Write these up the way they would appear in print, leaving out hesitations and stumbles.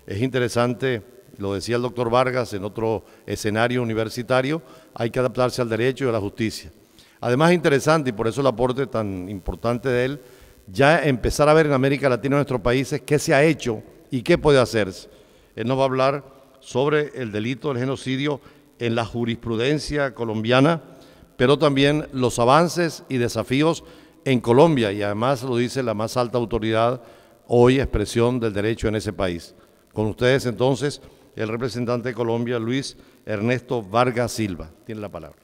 es interesante, lo decía el doctor Vargas, en otro escenario universitario, hay que adaptarse al derecho y a la justicia. Además es interesante, y por eso el aporte tan importante de él, ya empezar a ver en América Latina, en nuestros países, qué se ha hecho y qué puede hacerse. Él nos va a hablar sobre el delito del genocidio en la jurisprudencia colombiana, pero también los avances y desafíos en Colombia, y además lo dice la más alta autoridad, hoy expresión del derecho en ese país. Con ustedes entonces, el representante de Colombia, Luis Ernesto Vargas Silva. Tiene la palabra.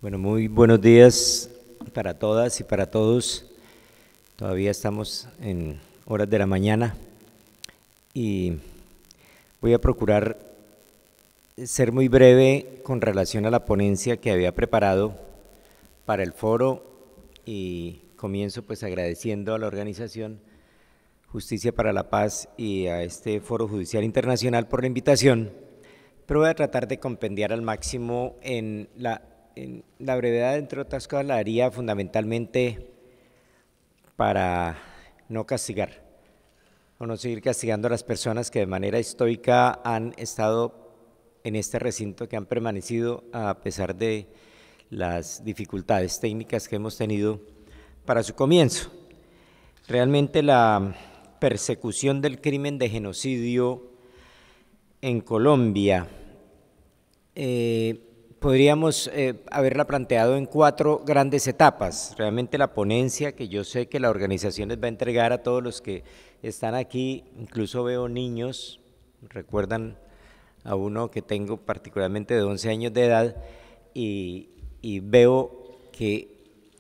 Bueno, muy buenos días para todas y para todos. Todavía estamos en horas de la mañana y voy a procurar ser muy breve con relación a la ponencia que había preparado para el foro, y comienzo pues agradeciendo a la organización Justicia para la Paz y a este Foro Judicial Internacional por la invitación, pero voy a tratar de compendiar al máximo en la brevedad. Entre otras cosas la haría fundamentalmente para no castigar o no seguir castigando a las personas que de manera estoica han estado en este recinto, que han permanecido a pesar de las dificultades técnicas que hemos tenido para su comienzo. Realmente la persecución del crimen de genocidio en Colombia podríamos haberla planteado en 4 grandes etapas. Realmente la ponencia, que yo sé que la organización les va a entregar a todos los que están aquí, incluso veo niños, recuerdan a uno que tengo particularmente de 11 años de edad, y veo que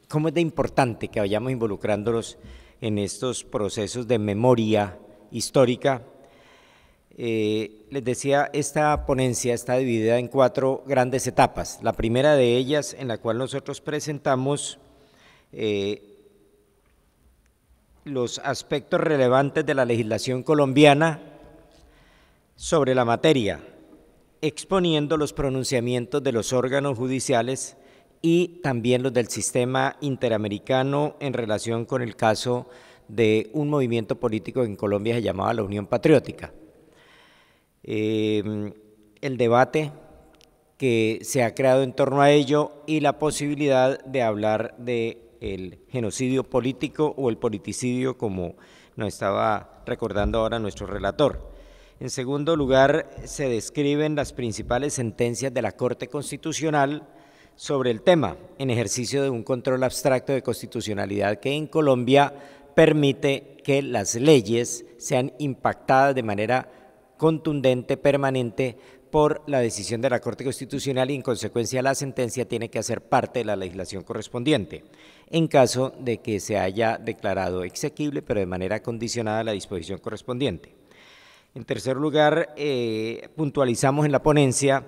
cómo es de importante que vayamos involucrándolos en estos procesos de memoria histórica. Les decía, esta ponencia está dividida en 4 grandes etapas. La primera de ellas, en la cual nosotros presentamos los aspectos relevantes de la legislación colombiana sobre la materia, exponiendo los pronunciamientos de los órganos judiciales y también los del sistema interamericano en relación con el caso de un movimiento político que en Colombia se llamaba la Unión Patriótica. El debate que se ha creado en torno a ello y la posibilidad de hablar del genocidio político o el politicidio, como nos estaba recordando ahora nuestro relator. En segundo lugar, se describen las principales sentencias de la Corte Constitucional sobre el tema, en ejercicio de un control abstracto de constitucionalidad que en Colombia permite que las leyes sean impactadas de manera contundente, permanente, por la decisión de la Corte Constitucional, y en consecuencia la sentencia tiene que hacer parte de la legislación correspondiente, en caso de que se haya declarado exequible, pero de manera condicionada a la disposición correspondiente. En tercer lugar, puntualizamos en la ponencia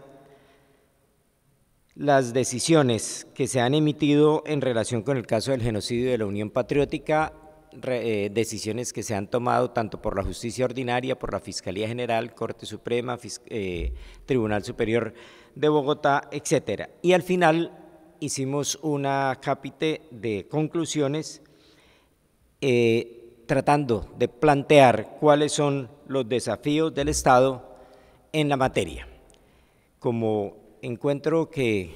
las decisiones que se han emitido en relación con el caso del genocidio de la Unión Patriótica, decisiones que se han tomado tanto por la Justicia Ordinaria, por la Fiscalía General, Corte Suprema, Tribunal Superior de Bogotá, etcétera. Y al final hicimos una cápite de conclusiones tratando de plantear cuáles son los desafíos del Estado en la materia. Como encuentro que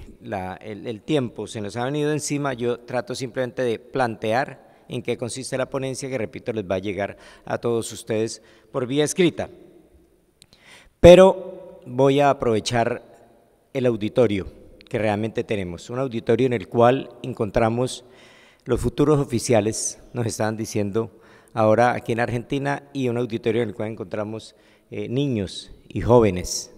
el tiempo se nos ha venido encima, yo trato simplemente de plantear en qué consiste la ponencia, que repito, les va a llegar a todos ustedes por vía escrita. Pero voy a aprovechar el auditorio que realmente tenemos, un auditorio en el cual encontramos los futuros oficiales, nos estaban diciendo ahora aquí en Argentina, y un auditorio en el cual encontramos niños y jóvenes.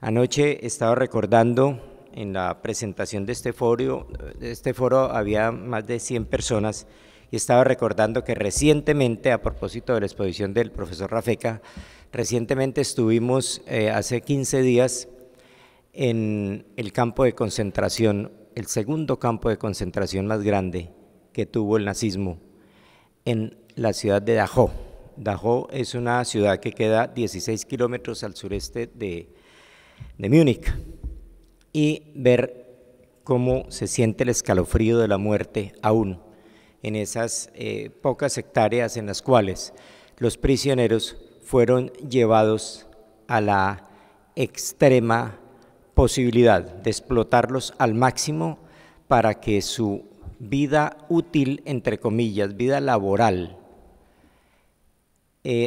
Anoche estaba recordando en la presentación de este foro había más de 100 personas, y estaba recordando que recientemente, a propósito de la exposición del profesor Rafeca, recientemente estuvimos hace 15 días en el campo de concentración, el segundo campo de concentración más grande que tuvo el nazismo, en la ciudad de Dachau, Dachau es una ciudad que queda 16 kilómetros al sureste de Múnich, y ver cómo se siente el escalofrío de la muerte aún en esas pocas hectáreas en las cuales los prisioneros fueron llevados a la extrema posibilidad de explotarlos al máximo para que su vida útil, entre comillas, vida laboral,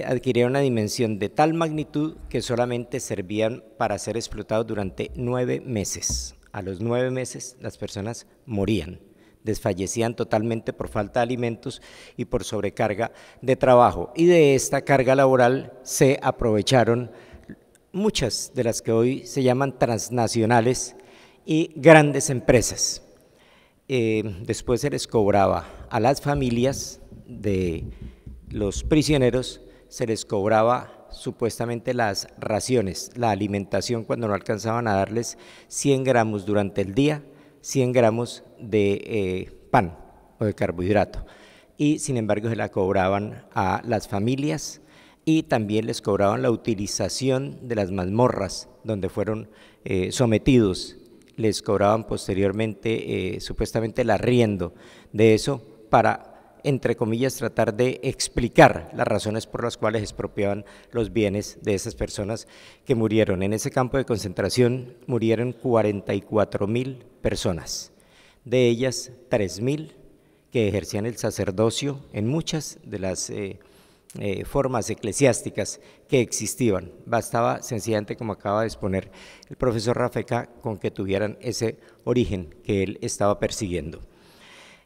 adquiriera una dimensión de tal magnitud que solamente servían para ser explotados durante 9 meses. A los 9 meses las personas morían, desfallecían totalmente por falta de alimentos y por sobrecarga de trabajo, y de esta carga laboral se aprovecharon muchas de las que hoy se llaman transnacionales y grandes empresas. Después se les cobraba a las familias de los prisioneros, se les cobraba supuestamente las raciones, la alimentación, cuando no alcanzaban a darles 100 gramos durante el día, 100 gramos de pan o de carbohidrato, y sin embargo se la cobraban a las familias, y también les cobraban la utilización de las mazmorras donde fueron sometidos, les cobraban posteriormente supuestamente el arriendo de eso para, entre comillas, tratar de explicar las razones por las cuales expropiaban los bienes de esas personas que murieron. En ese campo de concentración murieron 44.000 personas, de ellas 3.000 que ejercían el sacerdocio en muchas de las formas eclesiásticas que existían. Bastaba sencillamente, como acaba de exponer el profesor Rafecas, con que tuvieran ese origen que él estaba persiguiendo.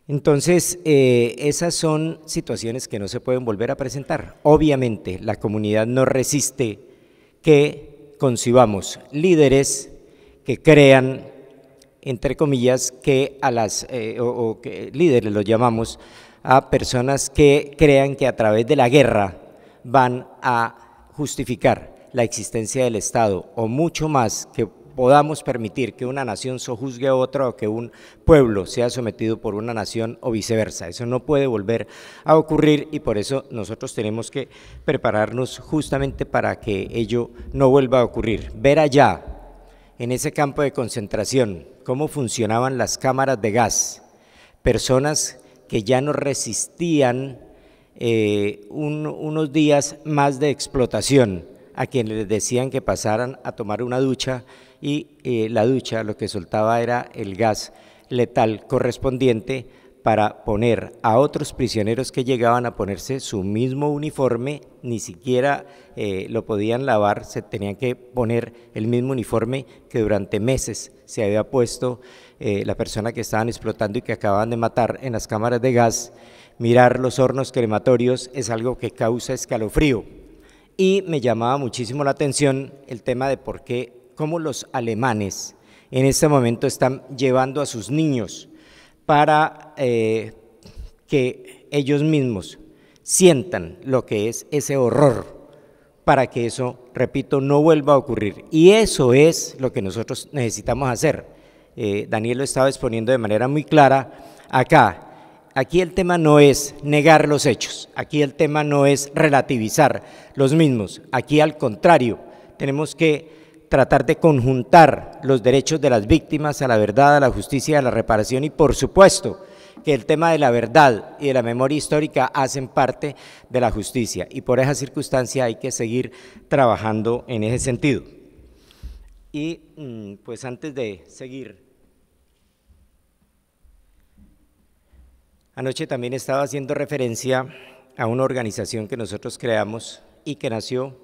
Entonces, esas son situaciones que no se pueden volver a presentar. Obviamente, la comunidad no resiste que concibamos líderes que crean, entre comillas, que a las, o que líderes los llamamos, a personas que crean que a través de la guerra van a justificar la existencia del Estado, o mucho más, que podamos permitir que una nación sojuzgue a otra, o que un pueblo sea sometido por una nación, o viceversa. Eso no puede volver a ocurrir, y por eso nosotros tenemos que prepararnos justamente para que ello no vuelva a ocurrir. Ver allá, en ese campo de concentración, cómo funcionaban las cámaras de gas, personas que ya no resistían unos días más de explotación, a quienes les decían que pasaran a tomar una ducha, y la ducha lo que soltaba era el gas letal correspondiente para poner a otros prisioneros que llegaban a ponerse su mismo uniforme, ni siquiera lo podían lavar, se tenían que poner el mismo uniforme que durante meses se había puesto la persona que estaban explotando y que acababan de matar en las cámaras de gas. Mirar los hornos crematorios es algo que causa escalofrío, y me llamaba muchísimo la atención el tema de por qué, cómo los alemanes en este momento están llevando a sus niños para que ellos mismos sientan lo que es ese horror, para que eso, repito, no vuelva a ocurrir. Y eso es lo que nosotros necesitamos hacer. Daniel lo estaba exponiendo de manera muy clara acá. Aquí el tema no es negar los hechos, aquí el tema no es relativizar los mismos, aquí al contrario, tenemos que tratar de conjuntar los derechos de las víctimas a la verdad, a la justicia, a la reparación, y por supuesto que el tema de la verdad y de la memoria histórica hacen parte de la justicia, y por esa circunstancia hay que seguir trabajando en ese sentido. Y pues antes de seguir, anoche también estaba haciendo referencia a una organización que nosotros creamos y que nació,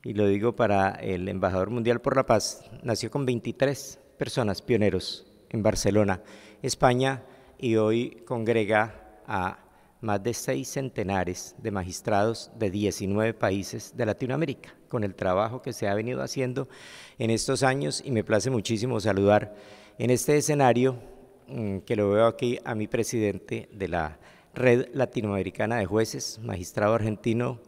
y lo digo para el embajador mundial por la paz, nació con 23 personas, pioneros, en Barcelona, España, y hoy congrega a más de 6 centenares de magistrados de 19 países de Latinoamérica, con el trabajo que se ha venido haciendo en estos años. Y me place muchísimo saludar en este escenario, que lo veo aquí, a mi presidente de la Red Latinoamericana de Jueces, magistrado argentino,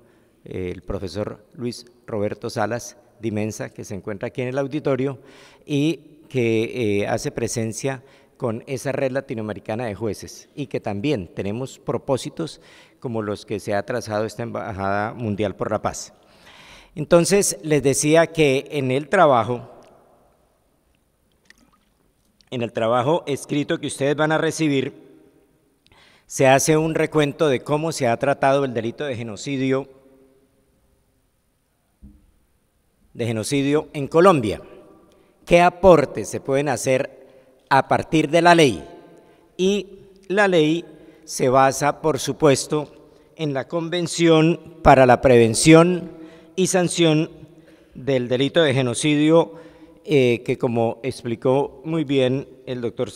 el profesor Luis Roberto Salas Dimensa, que se encuentra aquí en el auditorio y que hace presencia con esa red latinoamericana de jueces y que también tenemos propósitos como los que se ha trazado esta Embajada Mundial por la Paz. Entonces, les decía que en el trabajo escrito que ustedes van a recibir, se hace un recuento de cómo se ha tratado el delito de genocidio en Colombia. ¿Qué aportes se pueden hacer a partir de la ley? Y la ley se basa, por supuesto, en la Convención para la Prevención y Sanción del Delito de Genocidio, que como explicó muy bien el doctor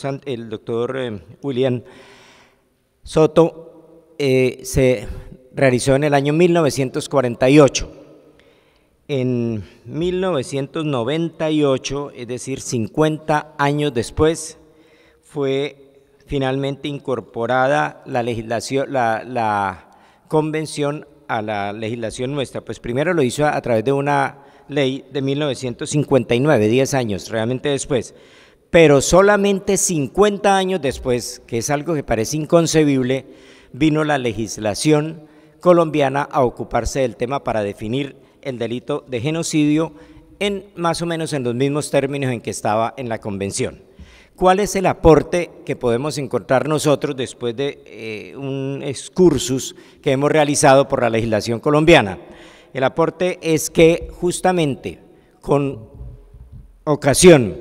William Soto, se realizó en el año 1948. En 1998, es decir, 50 años después, fue finalmente incorporada la legislación, la convención a la legislación nuestra. Pues primero lo hizo a través de una ley de 1959, 10 años realmente después, pero solamente 50 años después, que es algo que parece inconcebible, vino la legislación colombiana a ocuparse del tema para definir el delito de genocidio más o menos en los mismos términos en que estaba en la convención. ¿Cuál es el aporte que podemos encontrar nosotros después de un excursus que hemos realizado por la legislación colombiana? El aporte es que justamente con ocasión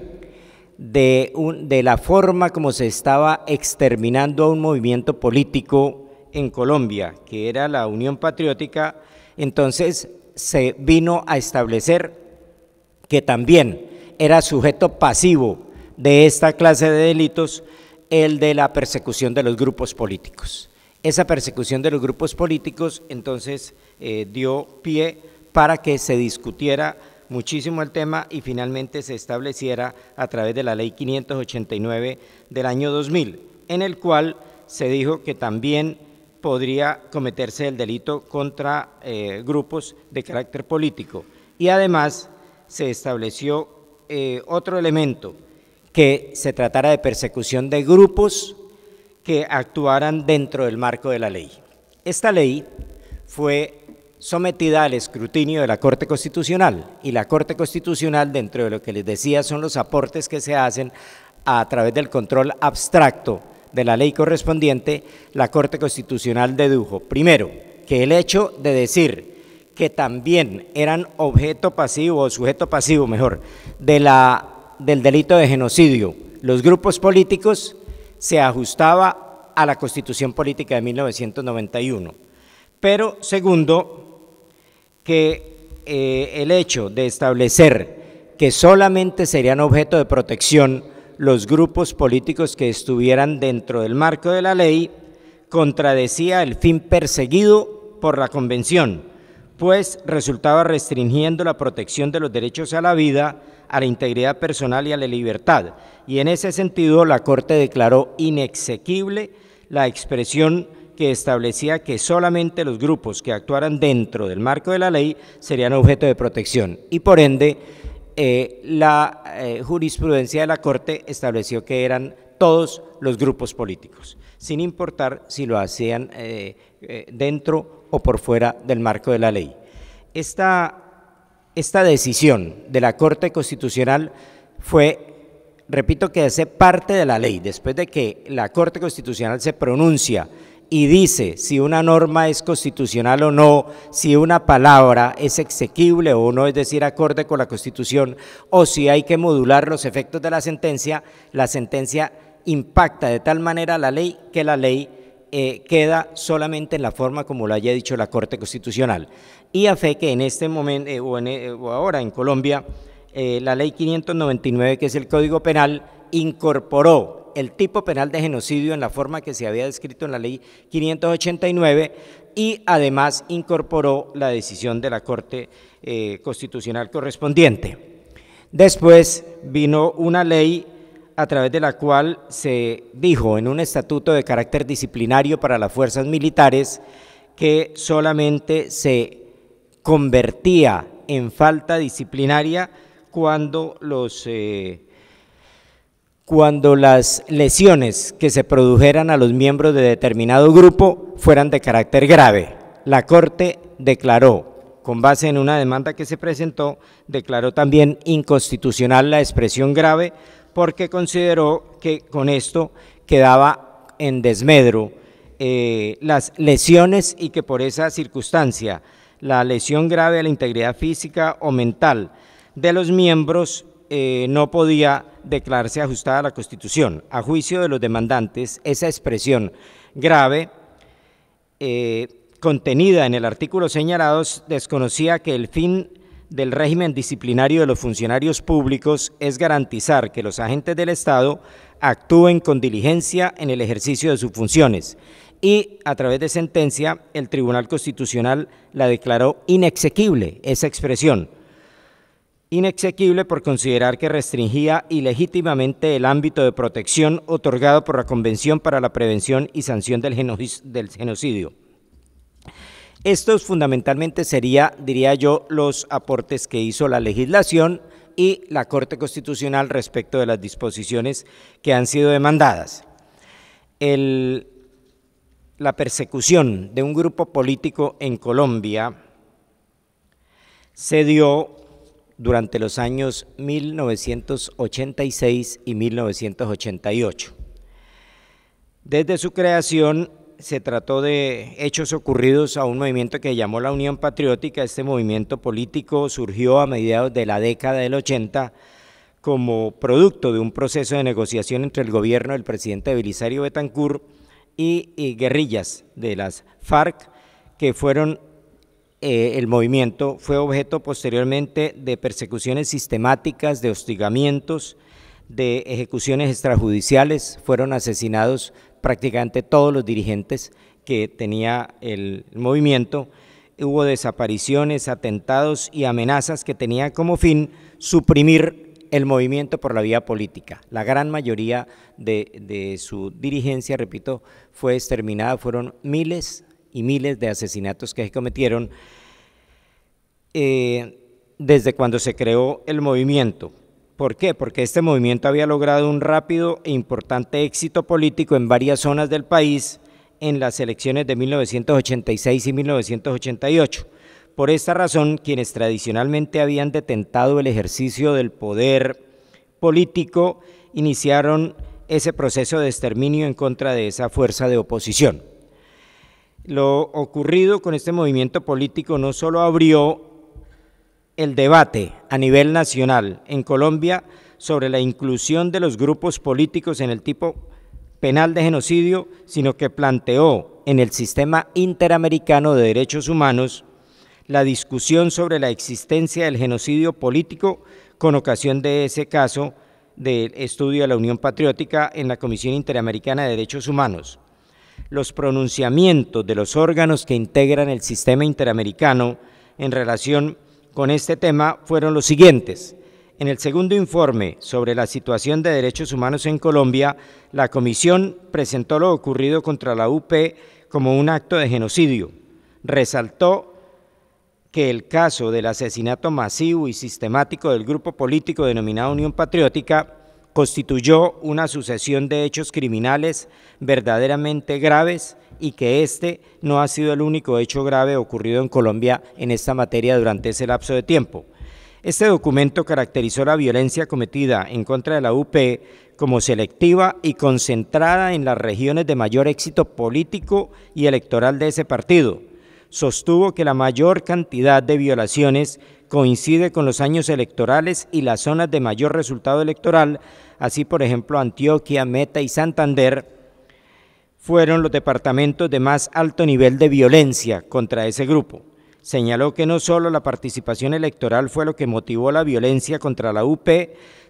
de la forma como se estaba exterminando a un movimiento político en Colombia, que era la Unión Patriótica, entonces se vino a establecer que también era sujeto pasivo de esta clase de delitos el de la persecución de los grupos políticos. Esa persecución de los grupos políticos entonces dio pie para que se discutiera muchísimo el tema y finalmente se estableciera a través de la Ley 589 del año 2000, en el cual se dijo que también podría cometerse el delito contra grupos de carácter político. Y además se estableció otro elemento, que se tratara de persecución de grupos que actuaran dentro del marco de la ley. Esta ley fue sometida al escrutinio de la Corte Constitucional, y la Corte Constitucional, dentro de lo que les decía son los aportes que se hacen a través del control abstracto de la ley correspondiente, la Corte Constitucional dedujo, primero, que el hecho de decir que también eran objeto pasivo o sujeto pasivo, mejor, del delito de genocidio los grupos políticos, se ajustaba a la Constitución Política de 1991. Pero segundo, que el hecho de establecer que solamente serían objeto de protección los grupos políticos que estuvieran dentro del marco de la ley, contradecía el fin perseguido por la Convención, pues resultaba restringiendo la protección de los derechos a la vida, a la integridad personal y a la libertad, y en ese sentido la Corte declaró inexequible la expresión que establecía que solamente los grupos que actuaran dentro del marco de la ley serían objeto de protección, y por ende la jurisprudencia de la Corte estableció que eran todos los grupos políticos, sin importar si lo hacían dentro o por fuera del marco de la ley. Esta decisión de la Corte Constitucional fue, repito, que hace parte de la ley. Después de que la Corte Constitucional se pronuncia y dice si una norma es constitucional o no, si una palabra es exequible o no, es decir, acorde con la Constitución, o si hay que modular los efectos de la sentencia impacta de tal manera la ley que la ley queda solamente en la forma como lo haya dicho la Corte Constitucional. Y a fe que en este momento, o ahora en Colombia, la Ley 599, que es el Código Penal, incorporó el tipo penal de genocidio en la forma que se había descrito en la Ley 589 y además incorporó la decisión de la Corte Constitucional correspondiente. Después vino una ley a través de la cual se dijo en un estatuto de carácter disciplinario para las fuerzas militares que solamente se convertía en falta disciplinaria cuando cuando las lesiones que se produjeran a los miembros de determinado grupo fueran de carácter grave. La Corte declaró, con base en una demanda que se presentó, declaró también inconstitucional la expresión grave porque consideró que con esto quedaba en desmedro las lesiones y que por esa circunstancia la lesión grave a la integridad física o mental de los miembros no podía declararse ajustada a la Constitución. A juicio de los demandantes, esa expresión grave contenida en el artículo señalado desconocía que el fin del régimen disciplinario de los funcionarios públicos es garantizar que los agentes del Estado actúen con diligencia en el ejercicio de sus funciones y a través de sentencia el Tribunal Constitucional la declaró inexequible esa expresión. Inexequible por considerar que restringía ilegítimamente el ámbito de protección otorgado por la Convención para la Prevención y Sanción del Genocidio. Estos fundamentalmente sería, diría yo, los aportes que hizo la legislación y la Corte Constitucional respecto de las disposiciones que han sido demandadas. La persecución de un grupo político en Colombia se dio durante los años 1986 y 1988. Desde su creación se trató de hechos ocurridos a un movimiento que llamó la Unión Patriótica. Este movimiento político surgió a mediados de la década del 80 como producto de un proceso de negociación entre el gobierno del presidente Belisario Betancur y guerrillas de las FARC, que fueron el movimiento fue objeto posteriormente de persecuciones sistemáticas, de hostigamientos, de ejecuciones extrajudiciales. Fueron asesinados prácticamente todos los dirigentes que tenía el movimiento. Hubo desapariciones, atentados y amenazas que tenían como fin suprimir el movimiento por la vía política. La gran mayoría de su dirigencia, repito, fue exterminada. Fueron miles y miles de asesinatos que se cometieron desde cuando se creó el movimiento. ¿Por qué? Porque este movimiento había logrado un rápido e importante éxito político en varias zonas del país en las elecciones de 1986 y 1988. Por esta razón, quienes tradicionalmente habían detentado el ejercicio del poder político iniciaron ese proceso de exterminio en contra de esa fuerza de oposición. Lo ocurrido con este movimiento político no solo abrió el debate a nivel nacional en Colombia sobre la inclusión de los grupos políticos en el tipo penal de genocidio, sino que planteó en el sistema interamericano de derechos humanos la discusión sobre la existencia del genocidio político con ocasión de ese caso del estudio de la Unión Patriótica en la Comisión Interamericana de Derechos Humanos. Los pronunciamientos de los órganos que integran el sistema interamericano en relación con este tema fueron los siguientes. En el segundo informe sobre la situación de derechos humanos en Colombia, la Comisión presentó lo ocurrido contra la UP como un acto de genocidio. Resaltó que el caso del asesinato masivo y sistemático del grupo político denominado Unión Patriótica constituyó una sucesión de hechos criminales verdaderamente graves y que este no ha sido el único hecho grave ocurrido en Colombia en esta materia durante ese lapso de tiempo. Este documento caracterizó la violencia cometida en contra de la UP como selectiva y concentrada en las regiones de mayor éxito político y electoral de ese partido. Sostuvo que la mayor cantidad de violaciones coincide con los años electorales y las zonas de mayor resultado electoral, así por ejemplo Antioquia, Meta y Santander fueron los departamentos de más alto nivel de violencia contra ese grupo. Señaló que no solo la participación electoral fue lo que motivó la violencia contra la UP,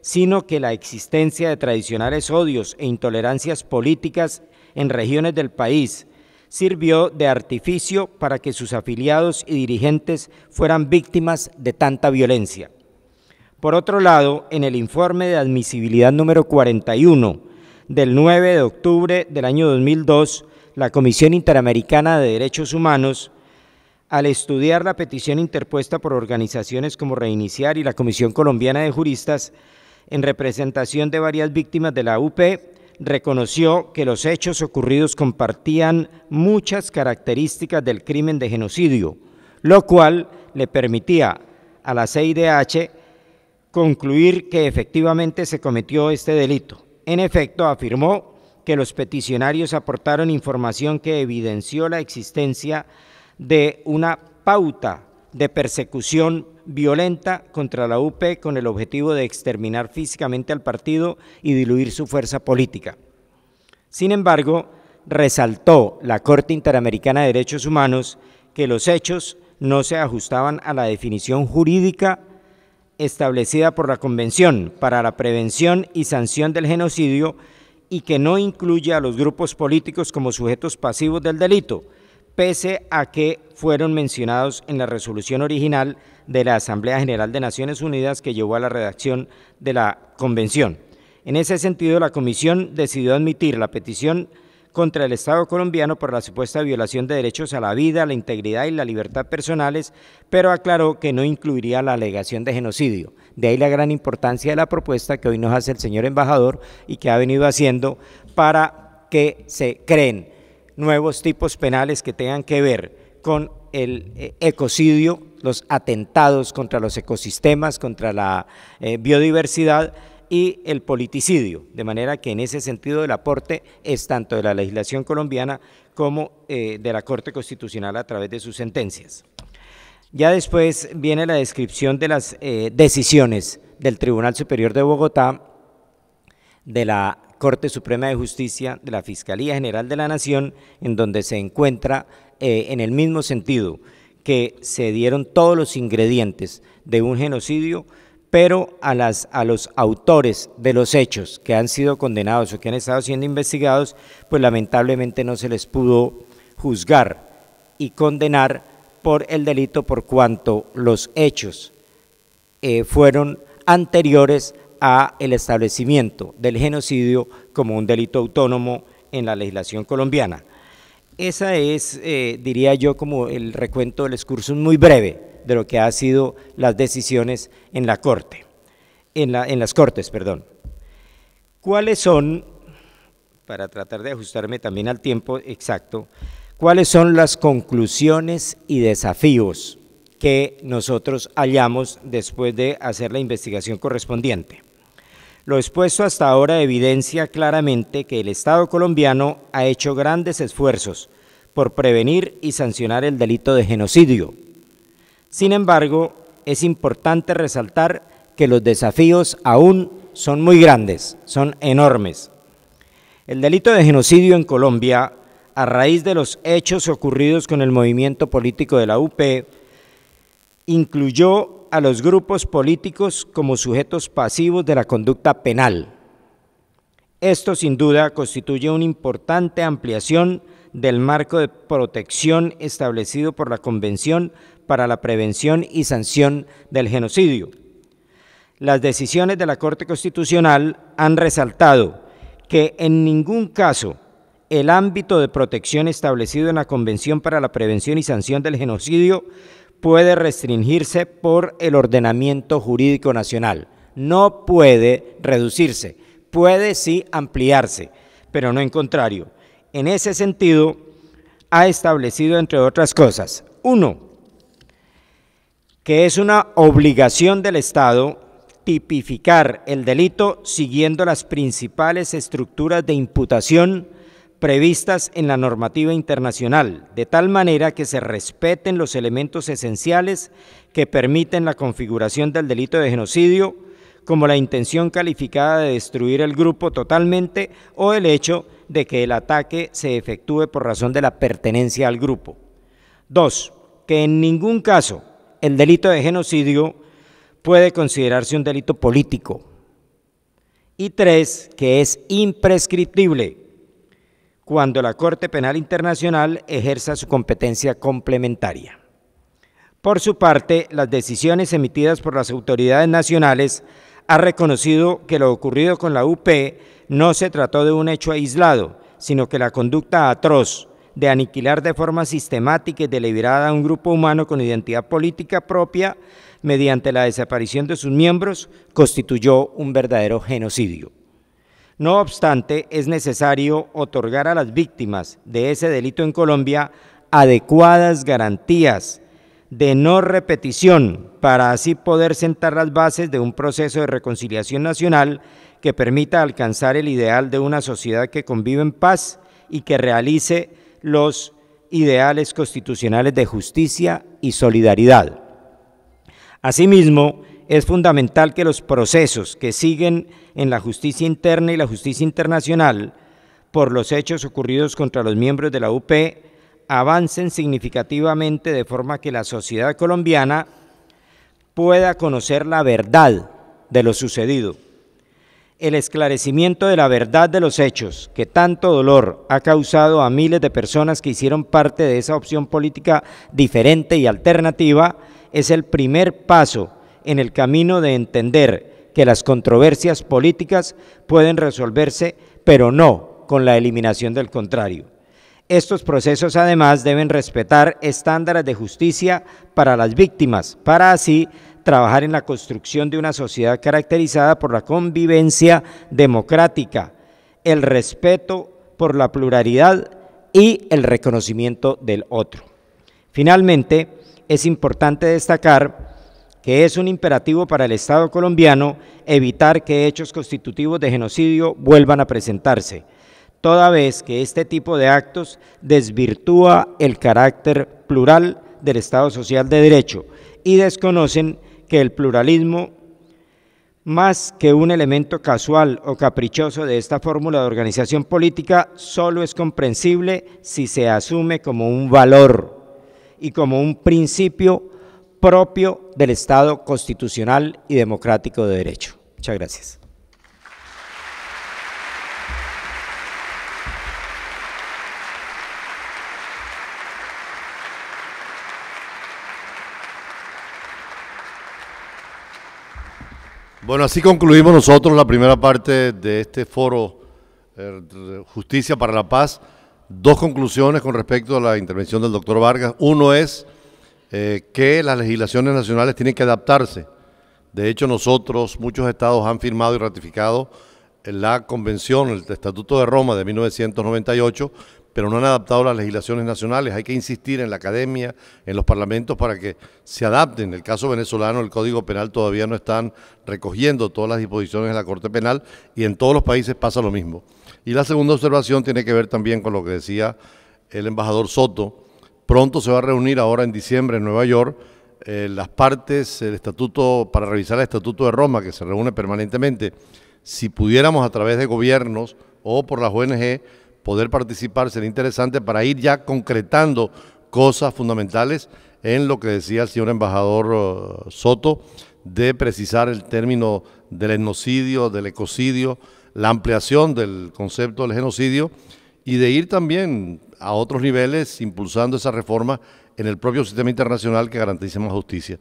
sino que la existencia de tradicionales odios e intolerancias políticas en regiones del país sirvió de artificio para que sus afiliados y dirigentes fueran víctimas de tanta violencia. Por otro lado, en el informe de admisibilidad número 41 del 9 de octubre del año 2002, la Comisión Interamericana de Derechos Humanos, al estudiar la petición interpuesta por organizaciones como Reiniciar y la Comisión Colombiana de Juristas, en representación de varias víctimas de la UP, reconoció que los hechos ocurridos compartían muchas características del crimen de genocidio, lo cual le permitía a la CIDH concluir que efectivamente se cometió este delito. En efecto, afirmó que los peticionarios aportaron información que evidenció la existencia de una pauta de persecución violenta contra la UP con el objetivo de exterminar físicamente al partido y diluir su fuerza política. Sin embargo, resaltó la Corte Interamericana de Derechos Humanos que los hechos no se ajustaban a la definición jurídica establecida por la Convención para la Prevención y Sanción del Genocidio y que no incluye a los grupos políticos como sujetos pasivos del delito, pese a que fueron mencionados en la resolución original de la Asamblea General de Naciones Unidas que llevó a la redacción de la Convención. En ese sentido, la Comisión decidió admitir la petición contra el Estado colombiano por la supuesta violación de derechos a la vida, la integridad y la libertad personales, pero aclaró que no incluiría la alegación de genocidio. De ahí la gran importancia de la propuesta que hoy nos hace el señor embajador y que ha venido haciendo para que se creen nuevos tipos penales que tengan que ver con el ecocidio, los atentados contra los ecosistemas, contra la biodiversidad y el politicidio, de manera que en ese sentido el aporte es tanto de la legislación colombiana como de la Corte Constitucional a través de sus sentencias. Ya después viene la descripción de las decisiones del Tribunal Superior de Bogotá, de la Corte Suprema de Justicia, de la Fiscalía General de la Nación, en donde se encuentra en el mismo sentido que se dieron todos los ingredientes de un genocidio, pero a los autores de los hechos que han sido condenados o que han estado siendo investigados, pues lamentablemente no se les pudo juzgar y condenar por el delito por cuanto los hechos fueron anteriores a el establecimiento del genocidio como un delito autónomo en la legislación colombiana. Esa es, diría yo, como el recuento del excursus muy breve de lo que ha sido las decisiones en la Corte, en las Cortes, perdón. ¿Cuáles son, para tratar de ajustarme también al tiempo exacto, cuáles son las conclusiones y desafíos que nosotros hallamos después de hacer la investigación correspondiente? Lo expuesto hasta ahora evidencia claramente que el Estado colombiano ha hecho grandes esfuerzos por prevenir y sancionar el delito de genocidio. Sin embargo, es importante resaltar que los desafíos aún son muy grandes, son enormes. El delito de genocidio en Colombia, a raíz de los hechos ocurridos con el movimiento político de la UP, incluyó a los grupos políticos como sujetos pasivos de la conducta penal. Esto sin duda constituye una importante ampliación del marco de protección establecido por la Convención para la Prevención y Sanción del Genocidio. Las decisiones de la Corte Constitucional han resaltado que en ningún caso el ámbito de protección establecido en la Convención para la Prevención y Sanción del Genocidio puede restringirse por el ordenamiento jurídico nacional. No puede reducirse, puede sí ampliarse, pero no en contrario. En ese sentido, ha establecido, entre otras cosas, 1, que es una obligación del Estado tipificar el delito siguiendo las principales estructuras de imputación previstas en la normativa internacional, de tal manera que se respeten los elementos esenciales que permiten la configuración del delito de genocidio, como la intención calificada de destruir el grupo totalmente o el hecho de que el ataque se efectúe por razón de la pertenencia al grupo. 2, que en ningún caso el delito de genocidio puede considerarse un delito político. Y 3, que es imprescriptible cuando la Corte Penal Internacional ejerza su competencia complementaria. Por su parte, las decisiones emitidas por las autoridades nacionales han reconocido que lo ocurrido con la UP no se trató de un hecho aislado, sino que la conducta atroz de aniquilar de forma sistemática y deliberada a un grupo humano con identidad política propia mediante la desaparición de sus miembros, constituyó un verdadero genocidio. No obstante, es necesario otorgar a las víctimas de ese delito en Colombia adecuadas garantías de no repetición para así poder sentar las bases de un proceso de reconciliación nacional que permita alcanzar el ideal de una sociedad que convive en paz y que realice los ideales constitucionales de justicia y solidaridad. Asimismo, es fundamental que los procesos que siguen en la justicia interna y la justicia internacional por los hechos ocurridos contra los miembros de la UP avancen significativamente de forma que la sociedad colombiana pueda conocer la verdad de lo sucedido. El esclarecimiento de la verdad de los hechos que tanto dolor ha causado a miles de personas que hicieron parte de esa opción política diferente y alternativa es el primer paso en el camino de entender que las controversias políticas pueden resolverse, pero no con la eliminación del contrario. Estos procesos además deben respetar estándares de justicia para las víctimas, para así trabajar en la construcción de una sociedad caracterizada por la convivencia democrática, el respeto por la pluralidad y el reconocimiento del otro. Finalmente, es importante destacar que es un imperativo para el Estado colombiano evitar que hechos constitutivos de genocidio vuelvan a presentarse, toda vez que este tipo de actos desvirtúa el carácter plural del Estado social de derecho y desconocen que el pluralismo, más que un elemento casual o caprichoso de esta fórmula de organización política, solo es comprensible si se asume como un valor y como un principio propio del Estado constitucional y democrático de derecho. Muchas gracias. Bueno, así concluimos nosotros la primera parte de este foro Justicia para la Paz. Dos conclusiones con respecto a la intervención del doctor Vargas. Uno es que las legislaciones nacionales tienen que adaptarse. De hecho, muchos estados han firmado y ratificado la convención, el Estatuto de Roma de 1998, pero no han adaptado las legislaciones nacionales. Hay que insistir en la academia, en los parlamentos para que se adapten. En el caso venezolano, el Código Penal todavía no están recogiendo todas las disposiciones de la Corte Penal y en todos los países pasa lo mismo. Y la segunda observación tiene que ver también con lo que decía el embajador Soto. Pronto se va a reunir ahora en diciembre en Nueva York las partes, el estatuto, para revisar el Estatuto de Roma, que se reúne permanentemente. Si pudiéramos a través de gobiernos o por las ONG poder participar, sería interesante para ir ya concretando cosas fundamentales en lo que decía el señor embajador Soto, de precisar el término del etnocidio, del ecocidio, la ampliación del concepto del genocidio y de ir también a otros niveles impulsando esa reforma en el propio sistema internacional que garantice más justicia.